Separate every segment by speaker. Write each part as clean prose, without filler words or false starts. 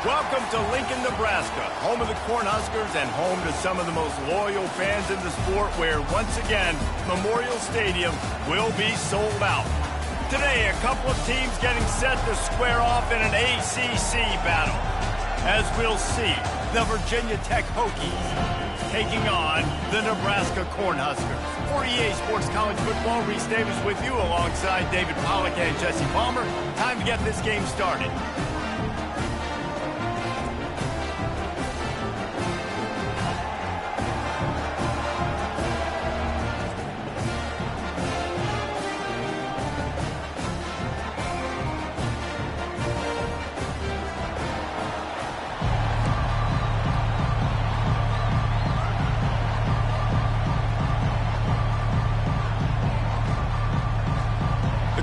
Speaker 1: Welcome to Lincoln, Nebraska, home of the Cornhuskers and home to some of the most loyal fans in the sport, where, once again, Memorial Stadium will be sold out. Today, a couple of teams getting set to square off in an ACC battle. As we'll see, the Virginia Tech Hokies taking on the Nebraska Cornhuskers. For EA Sports College Football, Reese Davis with you alongside David Pollack and Jesse Palmer. Time to get this game started.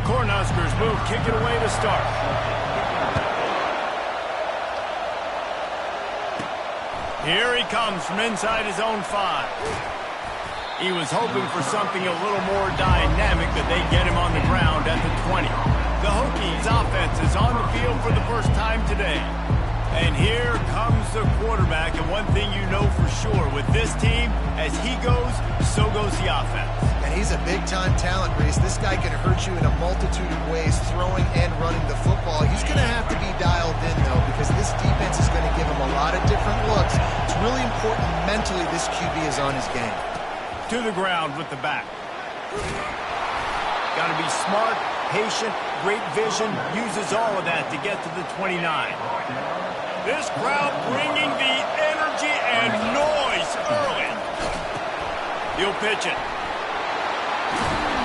Speaker 1: Cornhuskers move, kick it away to start. Here he comes from inside his own 5. He was hoping for something a little more dynamic, that they get him on the ground at the 20. The Hokies offense is on the field for the first time today. And here comes the quarterback, and one thing you know for sure, with this team, as he goes, so goes the offense.
Speaker 2: And he's a big-time talent, Reese. This guy can hurt you in a multitude of ways, throwing and running the football. He's going to have to be dialed in, though, because this defense is going to give him a lot of different looks. It's really important mentally this QB is on his game.
Speaker 1: To the ground with the back. Got to be smart, patient, great vision, uses all of that to get to the 29. This crowd bringing the energy and noise early. He'll pitch it.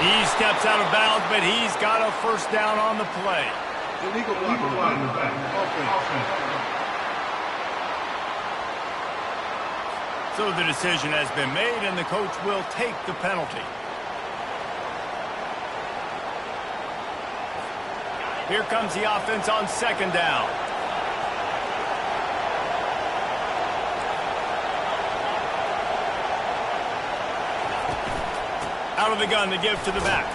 Speaker 1: He steps out of bounds, but he's got a first down on the play.
Speaker 3: Illegal block in the back.
Speaker 1: So the decision has been made, and the coach will take the penalty. Here comes the offense on second down. Out of the gun to give to the back.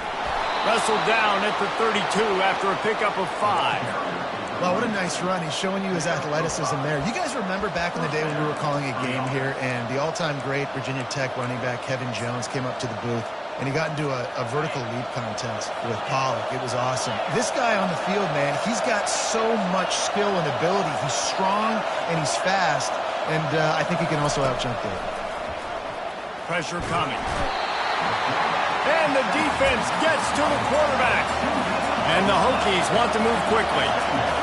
Speaker 1: Wrestled down at the 32 after a pickup of 5.
Speaker 2: Wow, what a nice run. He's showing you his athleticism there. You guys remember back in the day when we were calling a game here, and the all-time great Virginia Tech running back Kevin Jones came up to the booth, and he got into a vertical leap contest with Pollack. It was awesome. This guy on the field, man, he's got so much skill and ability. He's strong and he's fast, and I think he can also out-jump there.
Speaker 1: Pressure coming. And the defense gets to the quarterback. And the Hokies want to move quickly.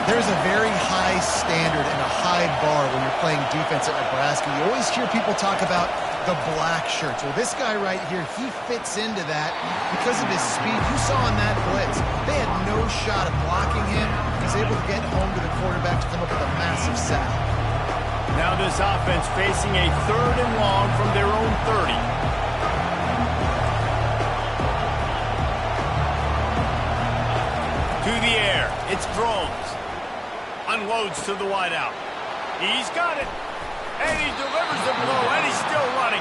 Speaker 2: There's a very high standard and a high bar when you're playing defense at Nebraska. You always hear people talk about the black shirts. Well, this guy right here, he fits into that because of his speed. You saw in that blitz, they had no shot of blocking him. He's able to get home to the quarterback to come up with a massive sack.
Speaker 1: Now this offense facing a 3rd and long from their own 30. To the air, it's throws. Unloads to the wideout. He's got it. And he delivers the blow, and he's still running.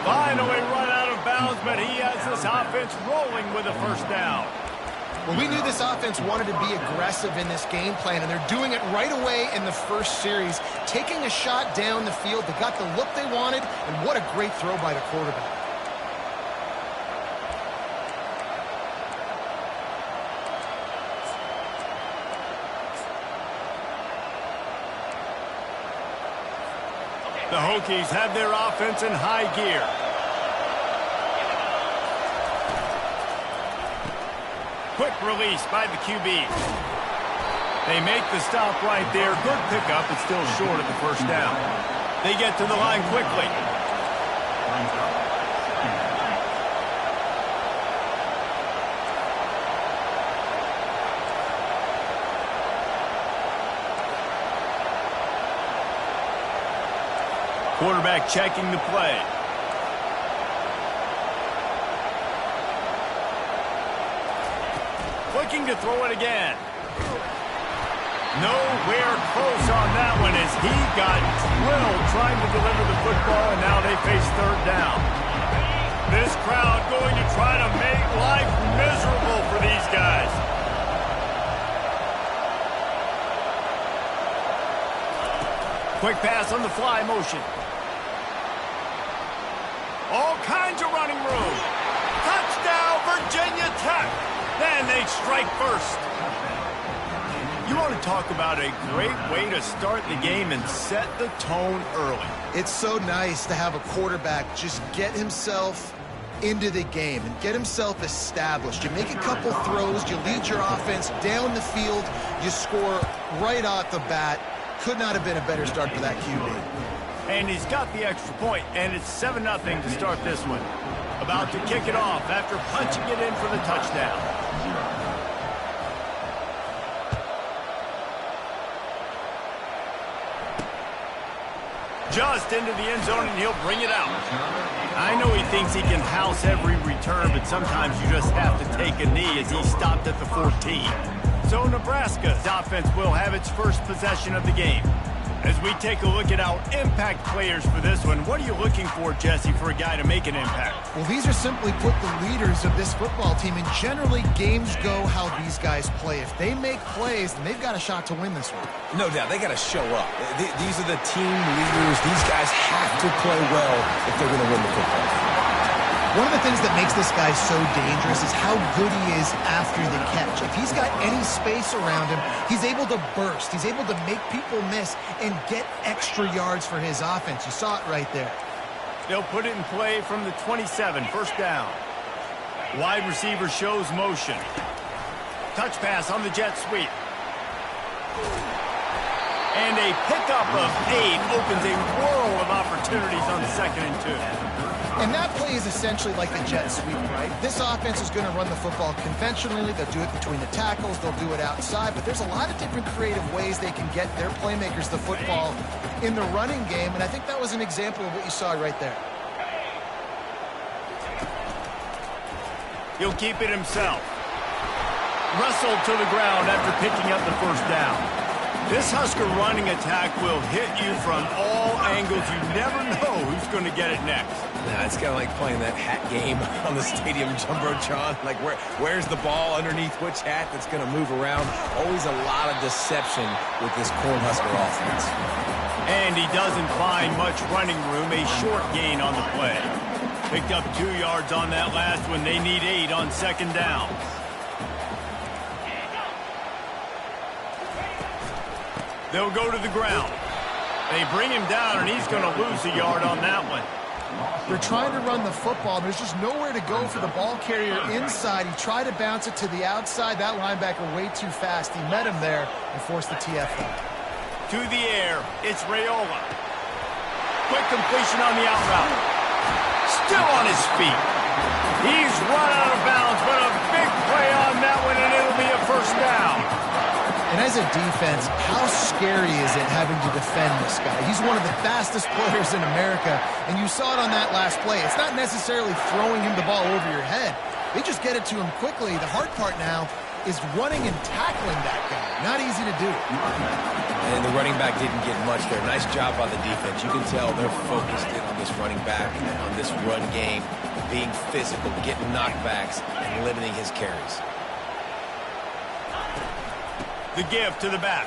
Speaker 1: Finally run out of bounds, but he has this offense rolling with a first down.
Speaker 2: Well, we knew this offense wanted to be aggressive in this game plan, and they're doing it right away in the first series. Taking a shot down the field, they got the look they wanted, and what a great throw by the quarterback.
Speaker 1: The Hokies have their offense in high gear. Quick release by the QB. They make the stop right there. Good pickup, but still short of the first down. They get to the line quickly. Quarterback checking the play. Looking to throw it again. Nowhere close on that one as he got drilled trying to deliver the football, and now they face 3rd down. This crowd going to try to make life miserable for these guys. Quick pass on the fly motion. All kinds of running room. Touchdown, Virginia Tech. Then they strike first. You want to talk about a great way to start the game and set the tone early.
Speaker 2: It's so nice to have a quarterback just get himself into the game and get himself established. You make a couple throws, you lead your offense down the field, you score right off the bat. Could not have been a better start for that QB.
Speaker 1: And he's got the extra point, and it's 7-0 to start this one. About to kick it off after punching it in for the touchdown. Just into the end zone, and he'll bring it out. I know he thinks he can house every return, but sometimes you just have to take a knee as he stopped at the 14. So Nebraska's offense will have its first possession of the game. As we take a look at our impact players for this one, what are you looking for, Jesse, for a guy to make an impact?
Speaker 2: Well, these are simply put the leaders of this football team, and generally games go how these guys play. If they make plays, then they've got a shot to win this one.
Speaker 4: No doubt, they got to show up. These are the team leaders. These guys have to play well if they're going to win the football game.
Speaker 2: One of the things that makes this guy so dangerous is how good he is after the catch. If he's got any space around him, he's able to burst. He's able to make people miss and get extra yards for his offense. You saw it right there.
Speaker 1: They'll put it in play from the 27, first down. Wide receiver shows motion. Touch pass on the jet sweep. And a pickup of 8 opens a world of opportunities on 2nd and 2.
Speaker 2: And that play is essentially like the jet sweep, right? This offense is going to run the football conventionally. They'll do it between the tackles. They'll do it outside. But there's a lot of different creative ways they can get their playmakers the football in the running game. And I think that was an example of what you saw right there.
Speaker 1: He'll keep it himself. Wrestled to the ground after picking up the first down. This Husker running attack will hit you from all angles. You never know who's going to get it next.
Speaker 4: Nah, it's kind of like playing that hat game on the stadium jumbotron. Like, where's the ball underneath which hat that's going to move around? Always a lot of deception with this Cornhusker offense.
Speaker 1: And he doesn't find much running room. A short gain on the play. Picked up 2 yards on that last one. They need 8 on 2nd down. They'll go to the ground. They bring him down, and he's going to lose a yard on that one.
Speaker 2: They're trying to run the football. There's just nowhere to go for the ball carrier inside. He tried to bounce it to the outside. That linebacker way too fast. He met him there and forced the TFL.
Speaker 1: To the air, it's Raiola. Quick completion on the out route. Still on his feet. He's run out of bounds, but a big play on that one, and it'll be a first down.
Speaker 2: And as a defense, how scary is it having to defend this guy? He's one of the fastest players in America, and you saw it on that last play. It's not necessarily throwing him the ball over your head. They just get it to him quickly. The hard part now is running and tackling that guy. Not easy to do.
Speaker 4: And the running back didn't get much there. Nice job by the defense. You can tell they're focused in on this running back, on this run game, being physical, getting knockbacks, and limiting his carries.
Speaker 1: The give to the back.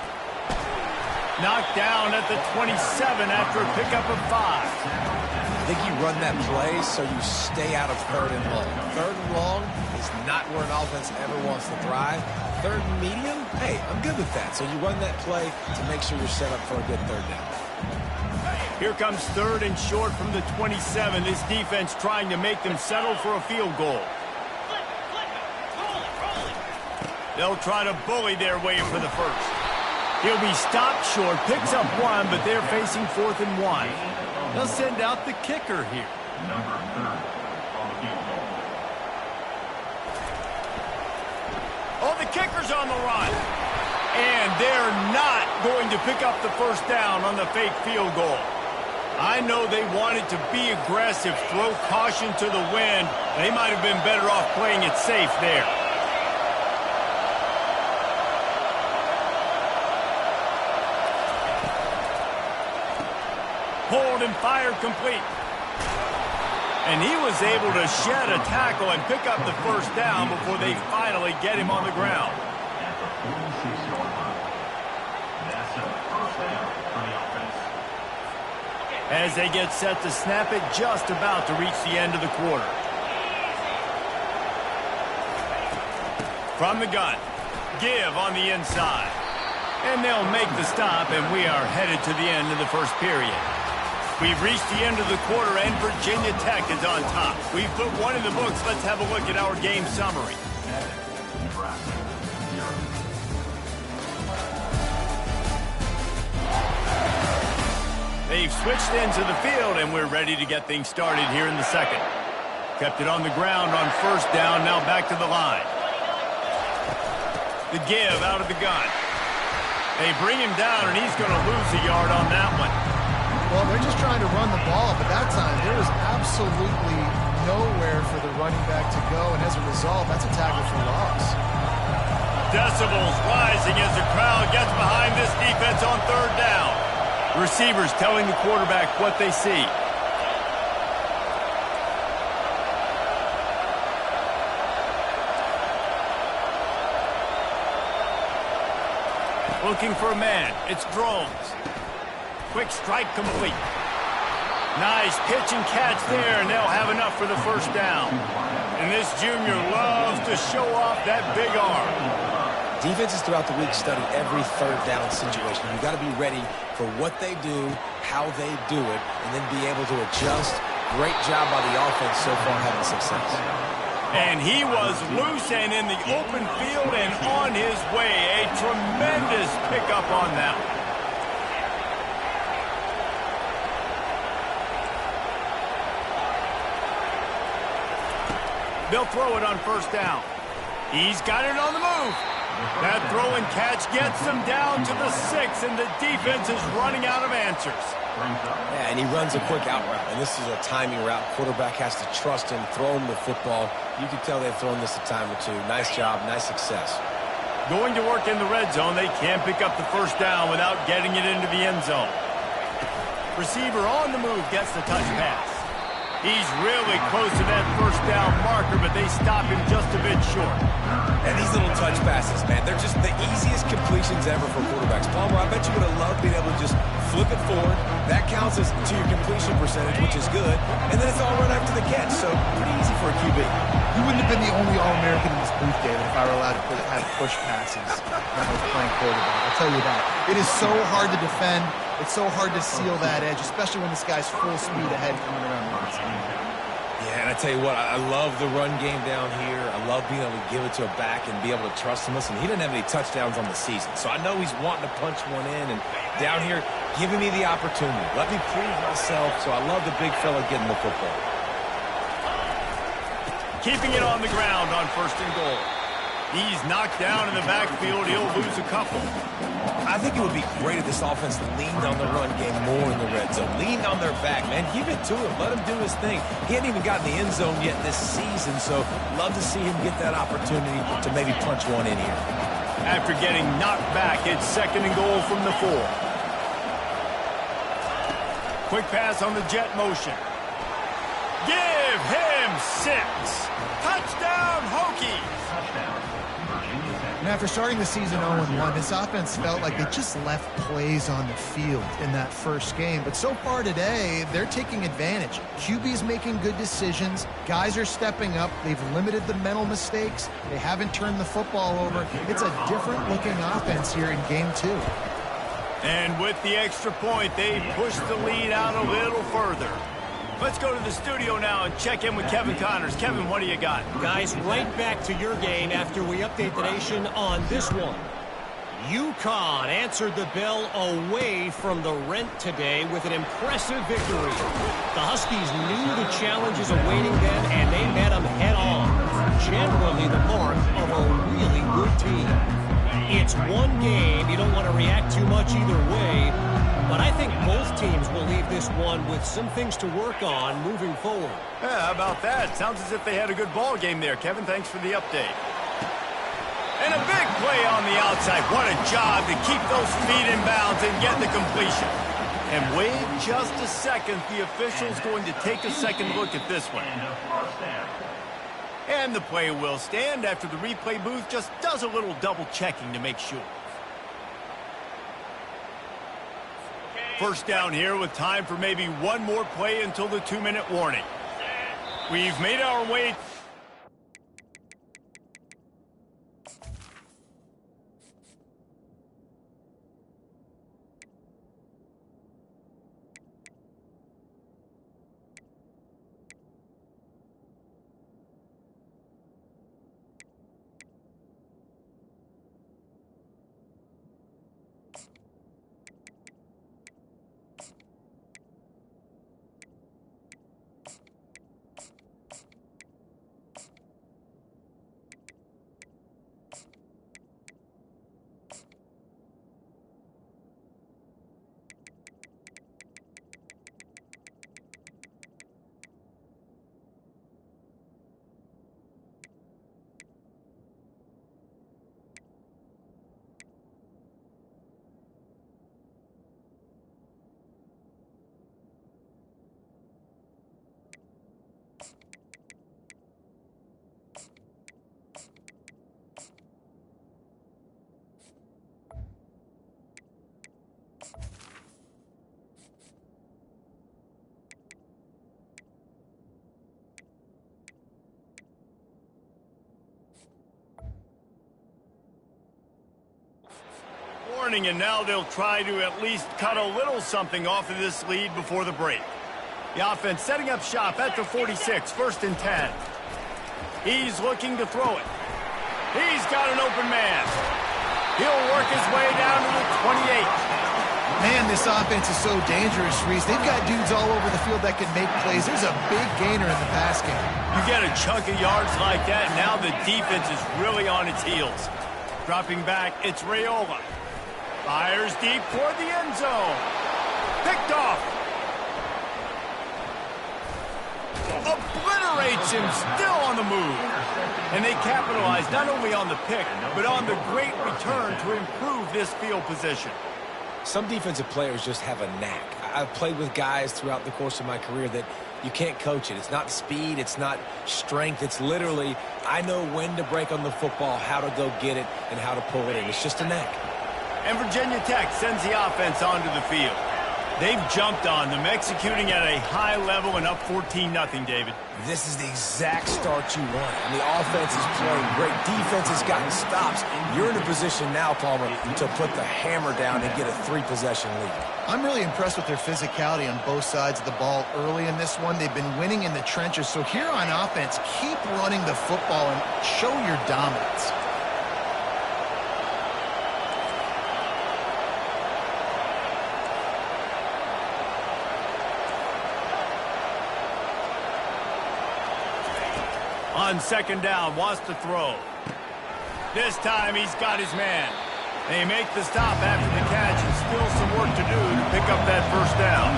Speaker 1: Knocked down at the 27 after a pickup of 5.
Speaker 4: I think you run that play so you stay out of 3rd and long. 3rd and long is not where an offense ever wants to thrive. 3rd and medium, hey, I'm good with that. So you run that play to make sure you're set up for a good 3rd down.
Speaker 1: Here comes 3rd and short from the 27. This defense trying to make them settle for a field goal. They'll try to bully their way for the first. He'll be stopped short, picks up 1, but they're facing 4th and 1. They'll send out the kicker here. Oh, the kicker's on the run. And they're not going to pick up the first down on the fake field goal. I know they wanted to be aggressive, throw caution to the wind. They might have been better off playing it safe there. Pulled and fired complete. And he was able to shed a tackle and pick up the first down before they finally get him on the ground. as they get set to snap it just about to reach the end of the quarter. From the gun, give on the inside. And they'll make the stop, and we are headed to the end of the first period. We've reached the end of the quarter, and Virginia Tech is on top. We've put one in the books. Let's have a look at our game summary. They've switched into the field, and we're ready to get things started here in the second. Kept it on the ground on first down, now back to the line. The give out of the gun. They bring him down, and he's going to lose a yard on that one.
Speaker 2: Well, they're just trying to run the ball, but that time there was absolutely nowhere for the running back to go, and as a result, that's a tackle for loss.
Speaker 1: Decibels rising as the crowd gets behind this defense on third down. Receivers telling the quarterback what they see. Looking for a man. It's Drones. Quick strike complete. Nice pitch and catch there, and they'll have enough for the first down. And this junior loves to show off that big arm.
Speaker 4: Defenses throughout the week study every third down situation. You've got to be ready for what they do, how they do it, and then be able to adjust. Great job by the offense so far having success.
Speaker 1: And he was loose and in the open field and on his way. A tremendous pickup on that one. They'll throw it on first down. He's got it on the move. That throw and catch gets them down to the 6, and the defense is running out of answers.
Speaker 4: Yeah, and he runs a quick out route, and this is a timing route. Quarterback has to trust him, throw him the football. You can tell they've thrown this a time or two. Nice job, nice success.
Speaker 1: Going to work in the red zone, they can't pick up the first down without getting it into the end zone. Receiver on the move gets the touch pass. He's really close to that first down marker, but they stop him just a bit short.
Speaker 4: And these little touch passes, man, they're just the easiest completions ever for quarterbacks. Palmer, I bet you would have loved being able to just flip it forward. That counts as to your completion percentage, which is good. And then it's all run after the catch, so pretty easy for a QB.
Speaker 2: You wouldn't have been the only All-American in this booth, David, if I were allowed to have push passes when I was playing quarterback. I'll tell you that. It is so hard to defend. It's so hard to seal that edge, especially when this guy's full speed ahead coming around the outside.
Speaker 4: Yeah, and I tell you what, I love the run game down here. I love being able to give it to a back and be able to trust him. Listen, he didn't have any touchdowns on the season, so I know he's wanting to punch one in. And down here, giving me the opportunity. Let me prove myself, so I love the big fella getting the football.
Speaker 1: Keeping it on the ground on first and goal. He's knocked down in the backfield. He'll lose a couple.
Speaker 4: I think it would be great if this offense leaned on the run game more in the red zone. Lean on their back, man. Give it to him. Let him do his thing. He hadn't even gotten the end zone yet this season, so love to see him get that opportunity to maybe punch one in here.
Speaker 1: After getting knocked back, it's second and goal from the 4. Quick pass on the jet motion. Give him 6. Touchdown, Hokies.
Speaker 2: And after starting the season 0-1, this offense felt like they just left plays on the field in that first game. But so far today, they're taking advantage. QB's making good decisions. Guys are stepping up. They've limited the mental mistakes. They haven't turned the football over. It's a different-looking offense here in Game 2.
Speaker 1: And with the extra point, they push the lead out a little further. Let's go to the studio now and check in with Kevin Connors. Kevin, what do you got?
Speaker 5: Guys, right back to your game after we update the nation on this one. UConn answered the bell away from the Rent today with an impressive victory. The Huskies knew the challenges awaiting them, and they met them head-on. Generally the mark of a really good team. It's one game. You don't want to react too much either way. But I think both teams will leave this one with some things to work on moving forward.
Speaker 1: Yeah, how about that? Sounds as if they had a good ball game there. Kevin, thanks for the update. And a big play on the outside. What a job to keep those feet in bounds and get the completion. And wait just a second. The official's going to take a second look at this one. And the play will stand after the replay booth just does a little double checking to make sure. First down here with time for maybe one more play until the 2-minute warning. We've made our way. Warning, and now they'll try to at least cut a little something off of this lead before the break. The offense setting up shop at the 46, 1st and 10. He's looking to throw it. He's got an open man. He'll work his way down to the 28.
Speaker 2: Man, this offense is so dangerous, Reese. They've got dudes all over the field that can make plays. There's a big gainer in the pass game.
Speaker 1: You get a chunk of yards like that, now the defense is really on its heels. Dropping back, it's Raiola. Fires deep toward the end zone. Picked off. Obliterates him, still on the move. And they capitalize not only on the pick, but on the great return to improve this field position.
Speaker 4: Some defensive players just have a knack. I've played with guys throughout the course of my career that you can't coach it. It's not speed, it's not strength. It's literally, I know when to break on the football, how to go get it, and how to pull it in. It's just a knack.
Speaker 1: And Virginia Tech sends the offense onto the field. They've jumped on them, executing at a high level and up 14-0, David.
Speaker 4: This is the exact start you want. And the offense is playing great. Defense has gotten stops. You're in a position now, Palmer, to put the hammer down and get a 3-possession lead.
Speaker 2: I'm really impressed with their physicality on both sides of the ball early in this one. They've been winning in the trenches. So here on offense, keep running the football and show your dominance.
Speaker 1: On 2nd down, wants to throw. This time he's got his man. They make the stop after the catch and still some work to do to pick up that 1st down.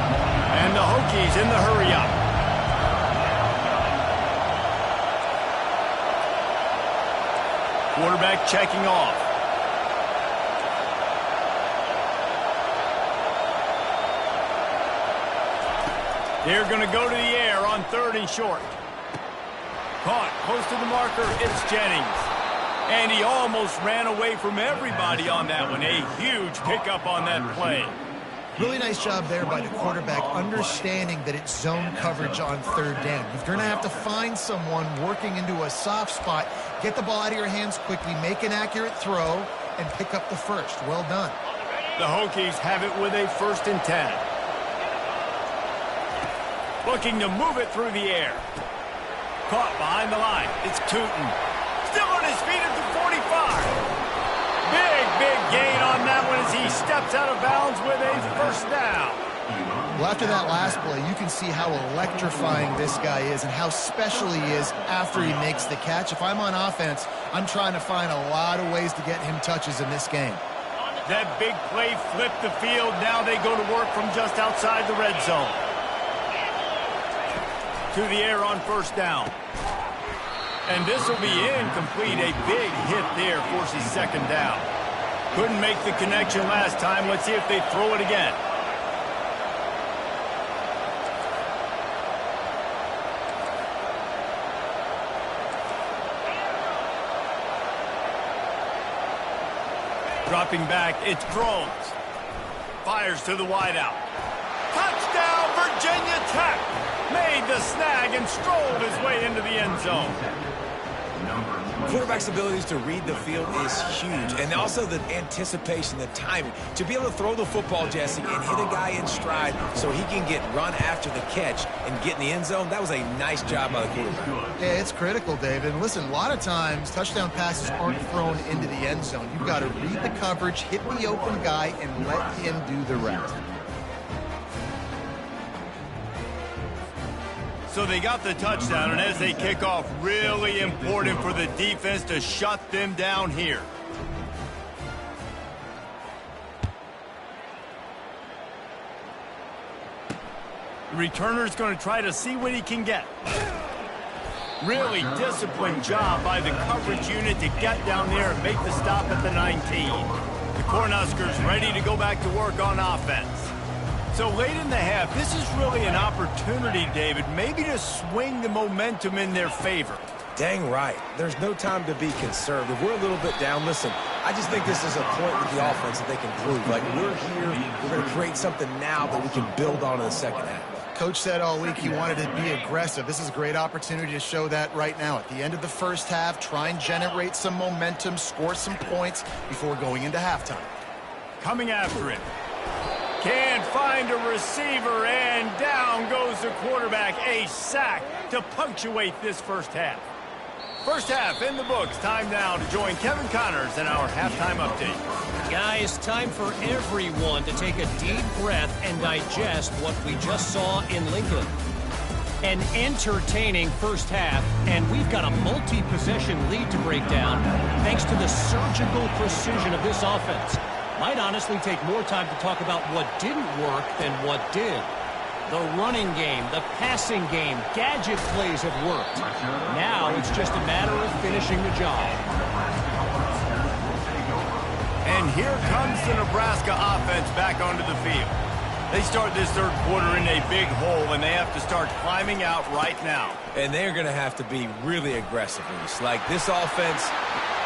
Speaker 1: And the Hokies in the hurry-up. Quarterback checking off. They're going to go to the air on 3rd and short. Caught close to the marker, it's Jennings. And he almost ran away from everybody on that one. A huge pickup on that play.
Speaker 2: Really nice job there by the quarterback, understanding that it's zone coverage on 3rd down. If you're going to have to find someone working into a soft spot, get the ball out of your hands quickly, make an accurate throw, and pick up the 1st. Well done.
Speaker 1: The Hokies have it with a 1st and 10. Looking to move it through the air. Caught behind the line. It's Tootin. Still on his feet at the 45. Big gain on that one as he steps out of bounds with a 1st down.
Speaker 2: Well, after that last play, you can see how electrifying this guy is and how special he is after he makes the catch. If I'm on offense, I'm trying to find a lot of ways to get him touches in this game.
Speaker 1: That big play flipped the field. Now they go to work from just outside the red zone. To the air on 1st down. And this will be incomplete. A big hit there forces 2nd down. Couldn't make the connection last time. Let's see if they throw it again. Dropping back, it's Drones. Fires to the wideout. Touchdown, Virginia Tech! Made the snag and strolled his way into the end zone.
Speaker 4: Quarterback's abilities to read the field is huge, and also the anticipation, the timing. To be able to throw the football, Jesse, and hit a guy in stride so he can get run after the catch and get in the end zone, that was a nice job by the quarterback.
Speaker 2: Yeah, it's critical, David. And listen, a lot of times touchdown passes aren't thrown into the end zone. You've got to read the coverage, hit the open guy, and let him do the rest.
Speaker 1: So they got the touchdown, and as they kick off, really important for the defense to shut them down here. The returner's going to try to see what he can get. Really disciplined job by the coverage unit to get down there and make the stop at the 19. The Cornhuskers ready to go back to work on offense. So late in the half, this is really an opportunity, David, maybe to swing the momentum in their favor.
Speaker 4: Dang right. There's no time to be conservative. We're a little bit down. Listen, I just think this is a point with the offense that they can prove. Like, we're here, we're going to create something now that we can build on in the second half.
Speaker 2: Coach said all week he wanted to be aggressive. This is a great opportunity to show that right now. At the end of the first half, try and generate some momentum, score some points before going into halftime.
Speaker 1: Coming after it. Can't find a receiver, and down goes the quarterback. A sack to punctuate this first half. First half in the books. Time now to join Kevin Connors in our halftime update.
Speaker 5: Guys, time for everyone to take a deep breath and digest what we just saw in Lincoln. An entertaining first half, and we've got a multi-possession lead to break down thanks to the surgical precision of this offense. Might honestly take more time to talk about what didn't work than what did. The running game, the passing game, gadget plays have worked. Now it's just a matter of finishing the job.
Speaker 1: And here comes the Nebraska offense back onto the field. They start this third quarter in a big hole, and they have to start climbing out right now.
Speaker 4: And they're going to have to be really aggressive in this. Like, this offense.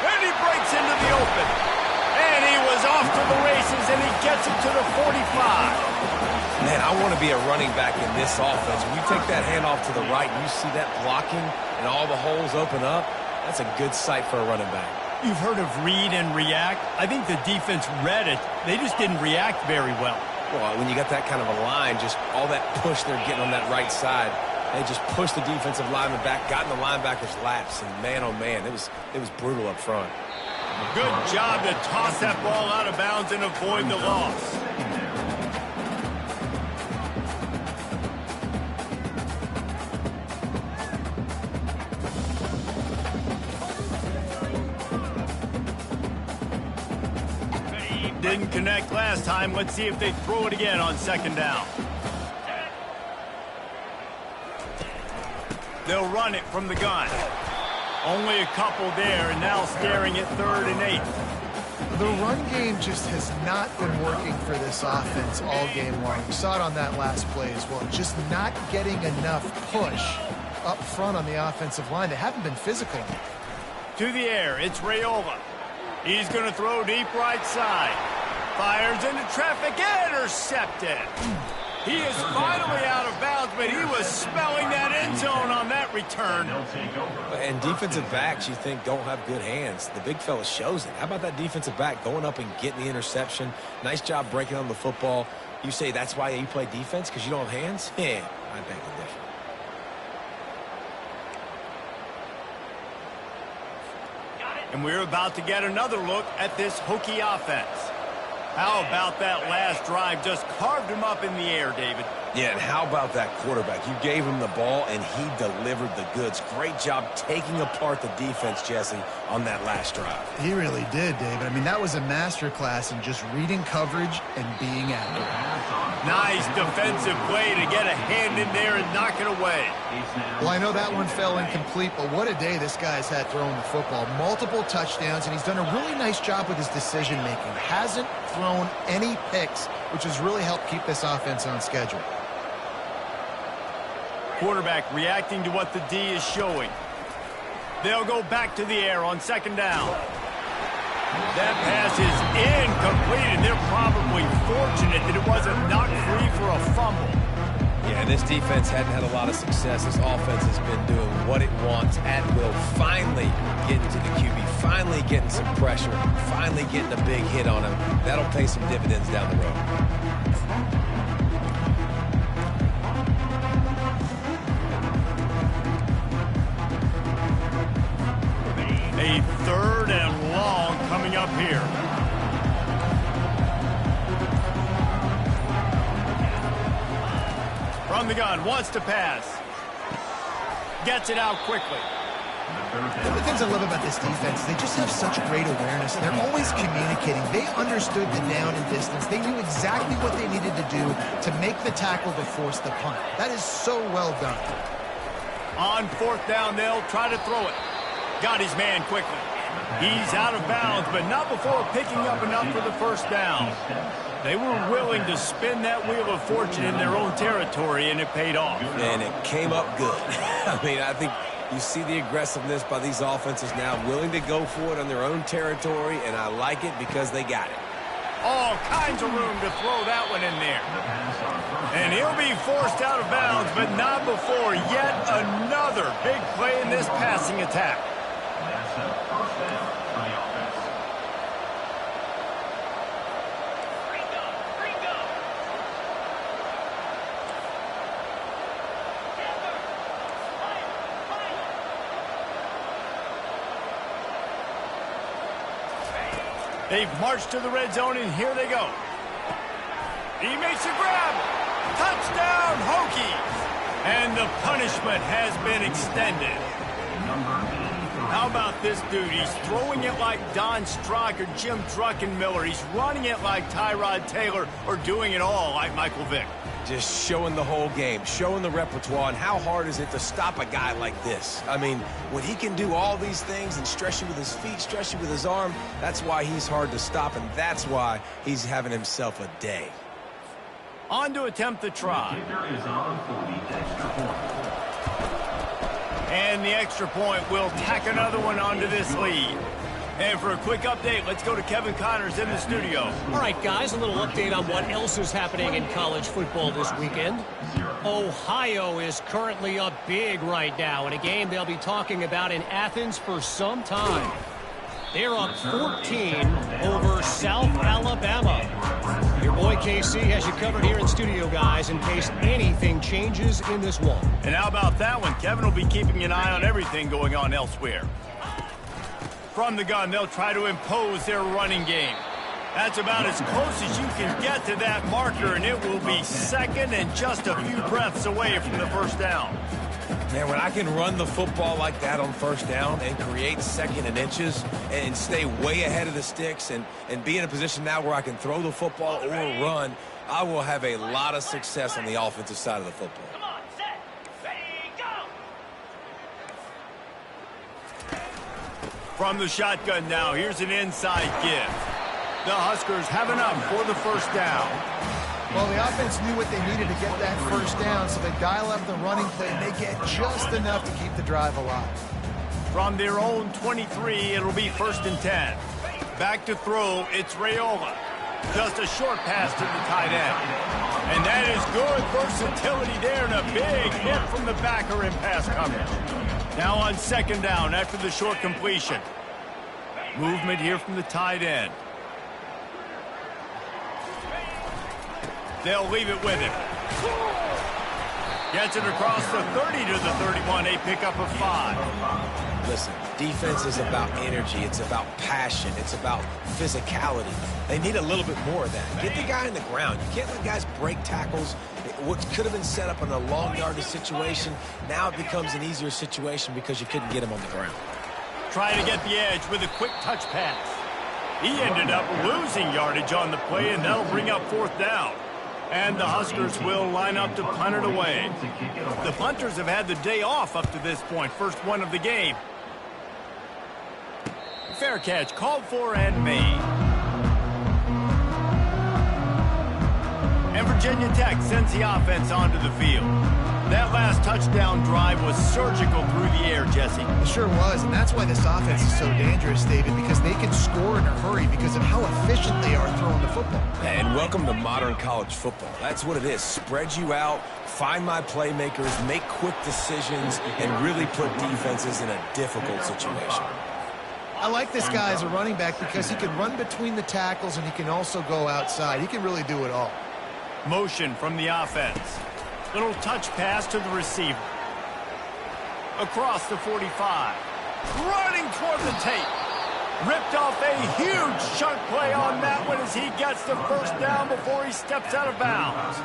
Speaker 1: And he breaks into the open. And he was off to the races, and he gets him to the 45.
Speaker 4: Man, I want to be a running back in this offense. When you take that handoff to the right and you see that blocking and all the holes open up, that's a good sight for a running back.
Speaker 1: You've heard of read and react. I think the defense read it. They just didn't react very well.
Speaker 4: Well, when you got that kind of a line, just all that push they're getting on that right side, they just pushed the defensive lineman back, got in the linebacker's laps, and man, oh man, it was brutal up front.
Speaker 1: Good job to toss that ball out of bounds and avoid the loss. Didn't connect last time. Let's see if they throw it again on second down. They'll run it from the gun. Only a couple there, and now staring at 3rd and 8.
Speaker 2: The run game just has not been working for this offense all game long. We saw it on that last play as well. Just not getting enough push up front on the offensive line. They haven't been physical.
Speaker 1: To the air, it's Raiola. He's going to throw deep right side. Fires into traffic, intercepted. He is finally out of bounds, but he was smelling that end zone on that return.
Speaker 4: And defensive backs, you think, don't have good hands. The big fella shows it. How about that defensive back going up and getting the interception? Nice job breaking on the football. You say that's why you play defense, because you don't have hands? Yeah, I beg to differ.
Speaker 1: And we're about to get another look at this Hokie offense. How about that last drive? Just carved him up in the air, David.
Speaker 4: Yeah, and how about that quarterback? You gave him the ball, and he delivered the goods. Great job taking apart the defense, Jesse, on that last drive.
Speaker 2: He really did, David. I mean, that was a masterclass in just reading coverage and being accurate.
Speaker 1: Nice defensive play to get a hand in there and knock it away.
Speaker 2: Well, I know that one fell incomplete, but what a day this guy's had throwing the football. Multiple touchdowns, and he's done a really nice job with his decision-making. Hasn't thrown any picks, which has really helped keep this offense on schedule.
Speaker 1: Quarterback reacting to what the D is showing. They'll go back to the air on second down. That pass is incomplete, and they're probably fortunate that it wasn't knocked free for a fumble.
Speaker 4: Yeah, this defense hadn't had a lot of success. This offense has been doing what it wants at will. Finally getting to the QB, finally getting some pressure, finally getting a big hit on him. That'll pay some dividends down the road.
Speaker 1: A 3rd and long coming up here. From the gun, wants to pass. Gets it out quickly.
Speaker 2: One of the things I love about this defense, they just have such great awareness. They're always communicating. They understood the down and distance. They knew exactly what they needed to do to make the tackle to force the punt. That is so well done.
Speaker 1: On 4th down, they'll try to throw it. Got his man quickly. He's out of bounds, but not before picking up enough for the 1st down. They were willing to spin that wheel of fortune in their own territory, and it paid off.
Speaker 4: And it came up good. I mean, I think you see the aggressiveness by these offenses now, willing to go for it on their own territory, and I like it because they got it.
Speaker 1: All kinds of room to throw that one in there. And he'll be forced out of bounds, but not before yet another big play in this passing attack. They've marched to the red zone, and here they go. He makes a grab. Touchdown, Hokies. And the punishment has been extended. How about this dude? He's throwing it like Don Strock or Jim Druckenmiller. He's running it like Tyrod Taylor, or doing it all like Michael Vick.
Speaker 4: Just showing the whole game, showing the repertoire, and how hard is it to stop a guy like this? I mean, when he can do all these things and stress you with his feet, stress you with his arm, that's why he's hard to stop, and that's why he's having himself a day.
Speaker 1: On to attempt the try. And the extra point will tack another one onto this lead. And for a quick update, let's go to Kevin Connors in the studio.
Speaker 5: All right, guys, a little update on what else is happening in college football this weekend. Ohio is currently up big right now in a game they'll be talking about in Athens for some time. They're up 14 over South Alabama. Your boy KC has you covered here in studio, guys, in case anything changes in this one.
Speaker 1: And how about that one? Kevin will be keeping an eye on everything going on elsewhere. From the gun, they'll try to impose their running game. That's about as close as you can get to that marker, and it will be 2nd and just a few breaths away from the 1st down.
Speaker 4: Man, when I can run the football like that on 1st down and create 2nd and inches and stay way ahead of the sticks and be in a position now where I can throw the football or run, I will have a lot of success on the offensive side of the football.
Speaker 6: Come on, set, ready, go!
Speaker 1: From the shotgun now, here's an inside give. The Huskers have enough for the 1st down.
Speaker 2: Well, the offense knew what they needed to get that 1st down, so they dial up the running play, and they get just enough to keep the drive alive.
Speaker 1: From their own 23, it'll be 1st and 10. Back to throw, it's Raiola. Just a short pass to the tight end. And that is good versatility there, and a big hit from the backer in pass coverage. Now on 2nd down after the short completion. Movement here from the tight end. They'll leave it with him. Gets it across the 30 to the 31, a pickup of 5.
Speaker 4: Listen, defense is about energy. It's about passion. It's about physicality. They need a little bit more of that. Get the guy in the ground. You can't let guys break tackles. What could have been set up in a long yardage situation, now it becomes an easier situation because you couldn't get him on the ground.
Speaker 1: Try to get the edge with a quick touch pass. He ended up losing yardage on the play, and that'll bring up 4th down. And the Huskers will line up to punt it away. The punters have had the day off up to this point. First one of the game. Fair catch called for and made. And Virginia Tech sends the offense onto the field. That last touchdown drive was surgical through the air, Jesse.
Speaker 2: It sure was, and that's why this offense is so dangerous, David, because they can score in a hurry because of how efficient they are throwing the football.
Speaker 4: And welcome to modern college football. That's what it is. Spread you out, find my playmakers, make quick decisions, and really put defenses in a difficult situation.
Speaker 2: I like this guy as a running back because he can run between the tackles and he can also go outside. He can really do it all.
Speaker 1: Motion from the offense. Little touch pass to the receiver. Across the 45. Running toward the tape. Ripped off a huge chunk play on that one as he gets the first down before he steps out of bounds.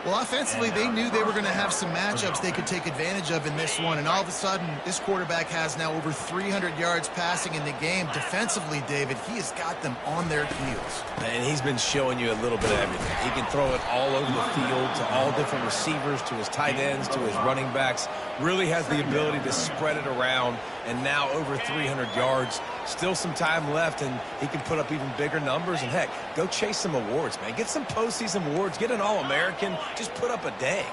Speaker 2: Well, offensively, they knew they were going to have some matchups they could take advantage of in this one, and all of a sudden, this quarterback has now over 300 yards passing in the game. Defensively, David, he has got them on their heels.
Speaker 4: And he's been showing you a little bit of everything. He can throw it all over the field to all different receivers, to his tight ends, to his running backs. Really has the ability to spread it around, and now over 300 yards. Still some time left, and he can put up even bigger numbers. And, heck, go chase some awards, man. Get some postseason awards. Get an All-American. Just put up a day.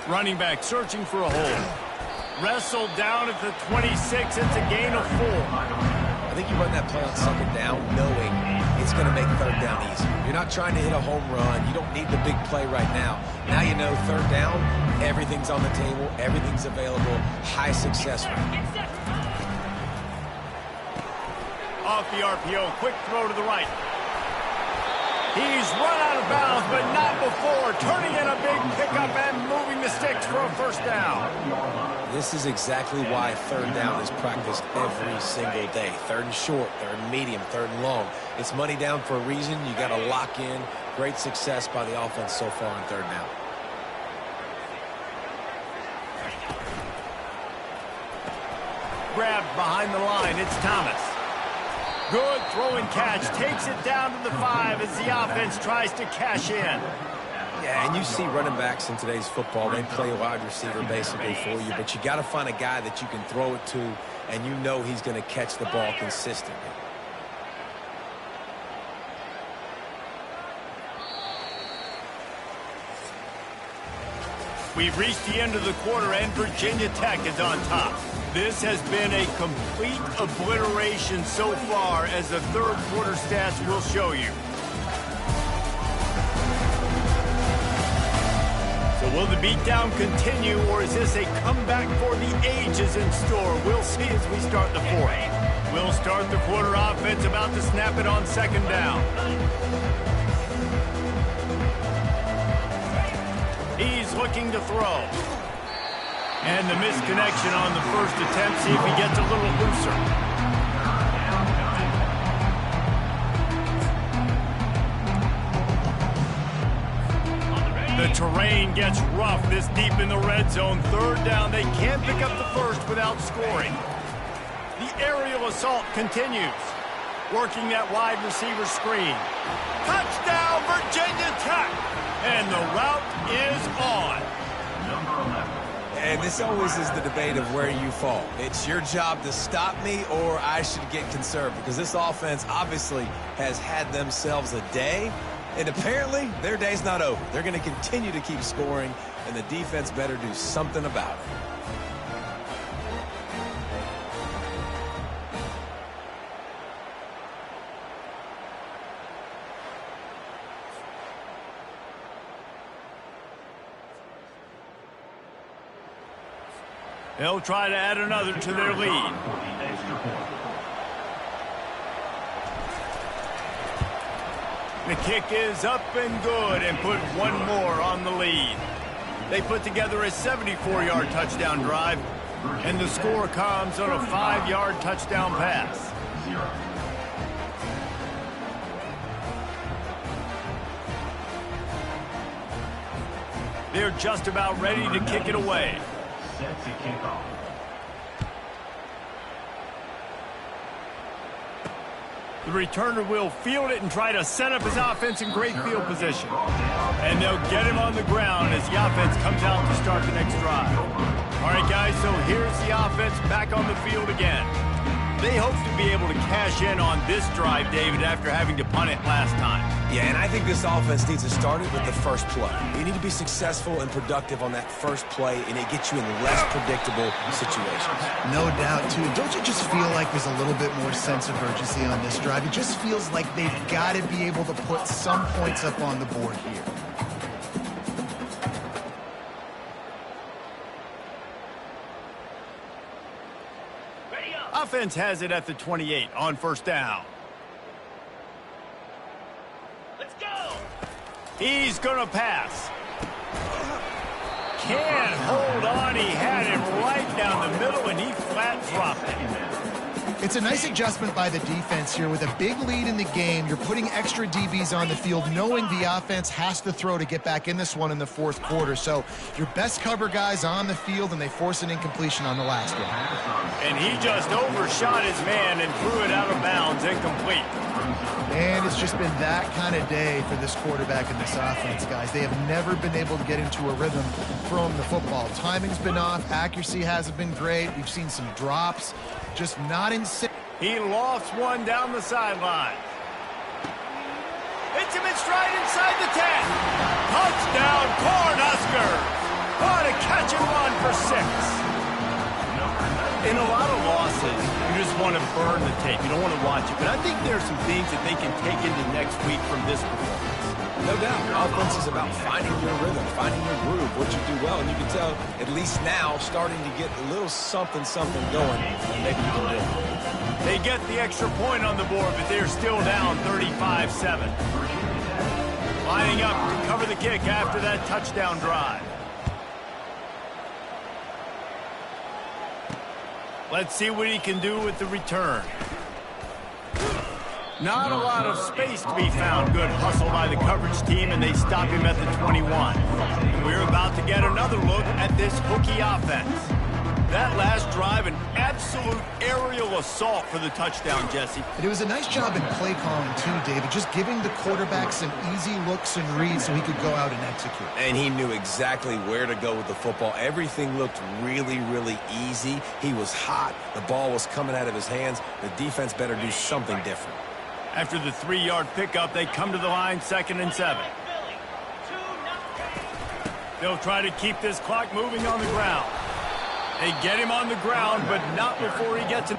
Speaker 1: Running back searching for a hole. Wrestled down at the 26. It's a gain of 4.
Speaker 4: I think you run that play on second down knowing it's going to make third down easy. You're not trying to hit a home run. You don't need the big play right now. Now you know third down, everything's on the table, everything's available, high success rate.
Speaker 1: Off the RPO, quick throw to the right. He's run out of bounds, but not before. Turning in a big pickup and moving the sticks for a first down.
Speaker 4: This is exactly why third down is practiced every single day. Third and short, third and medium, third and long. It's money down for a reason. You got to lock in. Great success by the offense so far on third down.
Speaker 1: Grabbed behind the line. It's Thomas. Good throw and catch. Takes it down to the 5 as the offense tries to cash in.
Speaker 4: Yeah, and you see running backs in today's football, they play a wide receiver basically for you, but you got to find a guy that you can throw it to, and you know he's going to catch the ball consistently.
Speaker 1: We've reached the end of the quarter, and Virginia Tech is on top. This has been a complete obliteration so far, as the third quarter stats will show you. So will the beatdown continue, or is this a comeback for the ages in store? We'll see as we start the fourth. We'll start the quarter offense, about to snap it on second down. He's looking to throw. And the misconnection on the first attempt. See if he gets a little looser. The terrain gets rough this deep in the red zone. Third down. They can't pick up the first without scoring. The aerial assault continues. Working that wide receiver screen. Touchdown, Virginia Tech. And the route is on.
Speaker 4: And this always is the debate of where you fall. It's your job to stop me, or I should get conserved, because this offense obviously has had themselves a day, and apparently their day's not over. They're going to continue to keep scoring, and the defense better do something about it.
Speaker 1: They'll try to add another to their lead. The kick is up and good, and put one more on the lead. They put together a 74-yard touchdown drive, and the score comes on a 5-yard touchdown pass. They're just about ready to kick it away.
Speaker 3: Set to kick off.
Speaker 1: The returner will field it and try to set up his offense in great field position. And they'll get him on the ground as the offense comes out to start the next drive. All right, guys, so here's the offense back on the field again. they hope to be able to cash in on this drive, David, after having to punt it last time.
Speaker 4: Yeah, and I think this offense needs to start it with the first play. You need to be successful and productive on that first play, and it gets you in less predictable situations.
Speaker 2: No doubt, too. Don't you just feel like there's a little bit more sense of urgency on this drive? It just feels like they've got to be able to put some points up on the board here.
Speaker 1: Offense has it at the 28 on first down.
Speaker 6: Let's go.
Speaker 1: He's going to pass. Can't hold on. He had him right down the middle, and he flat dropped it.
Speaker 2: It's a nice adjustment by the defense here. With a big lead in the game, you're putting extra DBs on the field, knowing the offense has to throw to get back in this one in the fourth quarter. So your best cover guys on the field, and they force an incompletion on the last one.
Speaker 1: And he just overshot his man and threw it out of bounds, incomplete.
Speaker 2: And it's just been that kind of day for this quarterback and this offense, guys. They have never been able to get into a rhythm throwing the football. Timing's been off. Accuracy hasn't been great. We've seen some drops. Just not in sync.
Speaker 1: He lofts one down the sideline. Hits him in stride inside the 10. Touchdown, Cornhuskers. What a catch and run for 6. In a lot of losses, you just want to burn the tape. You don't want to watch it. But I think there are some things that they can take into next week from this performance.
Speaker 4: No doubt. Offense is about finding your rhythm, finding your groove, what you do well. And you can tell, at least now, starting to get a little something going, and maybe you can do it.
Speaker 1: They get the extra point on the board, but they're still down 35-7. Lining up to cover the kick after that touchdown drive. Let's see what he can do with the return. Not a lot of space to be found. Good hustle by the coverage team, and they stop him at the 21. We're about to get another look at this Hokie offense. That last drive, an absolute aerial assault for the touchdown, Jesse.
Speaker 2: It was a nice job in play calling, too, David. Just giving the quarterback some easy looks and reads so he could go out and execute.
Speaker 4: And he knew exactly where to go with the football. Everything looked really, really easy. He was hot. The ball was coming out of his hands. The defense better do something different.
Speaker 1: After the 3-yard pickup, they come to the line, 2nd and 7. They'll try to keep this clock moving on the ground. They get him on the ground, but not before he gets it.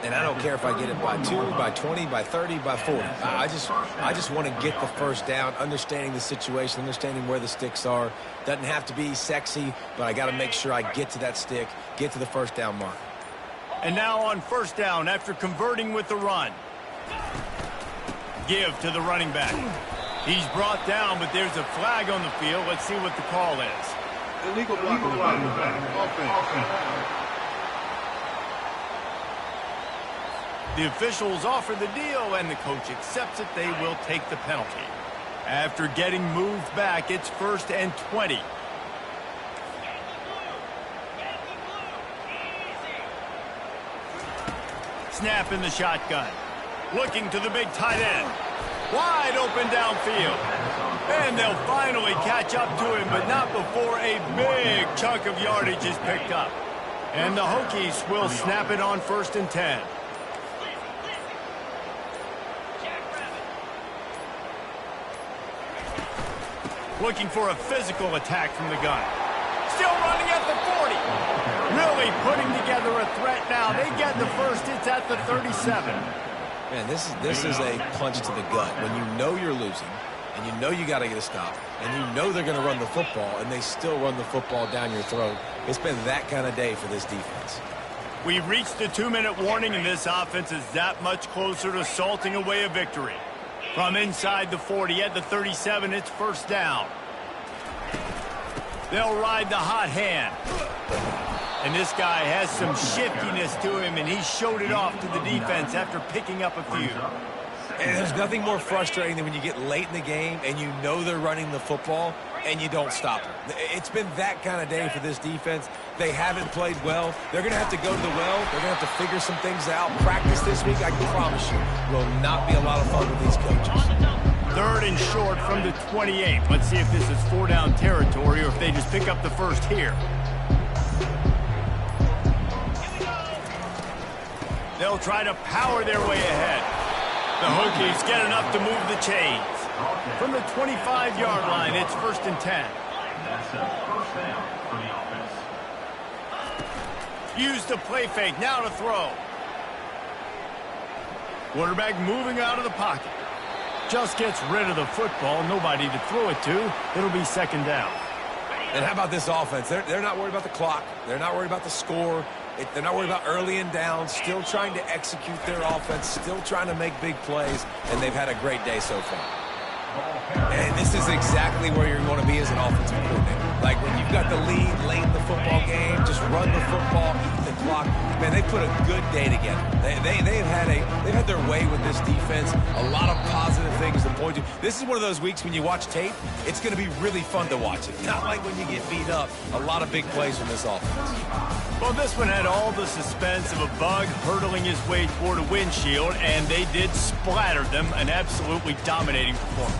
Speaker 4: And I don't care if I get it by 2, by 20, by 30, by 40. I just want to get the first down, understanding the situation, understanding where the sticks are. Doesn't have to be sexy, but I got to make sure I get to that stick, get to the first down mark.
Speaker 1: And now on first down after converting with the run. Give to the running back. He's brought down, but there's a flag on the field. Let's see what the call is.
Speaker 3: Illegal block in the back. Offense.
Speaker 1: The officials offer the deal, and the coach accepts it. They will take the penalty. After getting moved back, it's 1st and 20. Snap in the shotgun. Looking to the big tight end. Wide open downfield. And they'll finally catch up to him, but not before a big chunk of yardage is picked up. And the Hokies will snap it on 1st and 10. Looking for a physical attack from the gun. Still running at the 40. Really putting together a threat now. They get the first. It's at the 37.
Speaker 4: Man, this is a punch to the gut. When you know you're losing, and you know you got to get a stop, and you know they're going to run the football, and they still run the football down your throat. It's been that kind of day for this defense.
Speaker 1: We've reached the 2-minute warning, and this offense is that much closer to salting away a victory. From inside the 40 at the 37, it's first down. They'll ride the hot hand. And this guy has some shiftiness to him, and he showed it off to the defense after picking up a few.
Speaker 4: And there's nothing more frustrating than when you get late in the game and you know they're running the football and you don't stop them. It's been that kind of day for this defense. They haven't played well. They're going to have to go to the well. They're going to have to figure some things out. Practice this week, I can promise you, will not be a lot of fun with these coaches.
Speaker 1: 3rd and short from the 28. Let's see if this is 4-down territory or if they just pick up the first here. They'll try to power their way ahead. The Hokies get enough to move the chains. From the 25-yard line, it's 1st and 10.
Speaker 7: That's a first down for the offense.
Speaker 1: Use the play fake, now to throw. Quarterback moving out of the pocket. Just gets rid of the football, nobody to throw it to. It'll be 2nd down.
Speaker 4: And how about this offense? They're not worried about the clock. They're not worried about the score. They're not worried about early and down. Still trying to execute their offense. Still trying to make big plays. And they've had a great day so far. And this is exactly where you're going to be as an offensive coordinator. Like when you've got the lead late in the football game, just run the football, eat the clock. Man, they put a good day together. They've had their way with this defense. A lot of positive things to point to. This is one of those weeks when you watch tape, it's going to be really fun to watch it. Not like when you get beat up. A lot of big plays from this offense.
Speaker 1: Well, this one had all the suspense of a bug hurtling his way toward a windshield, and they did splatter them. An absolutely dominating performance.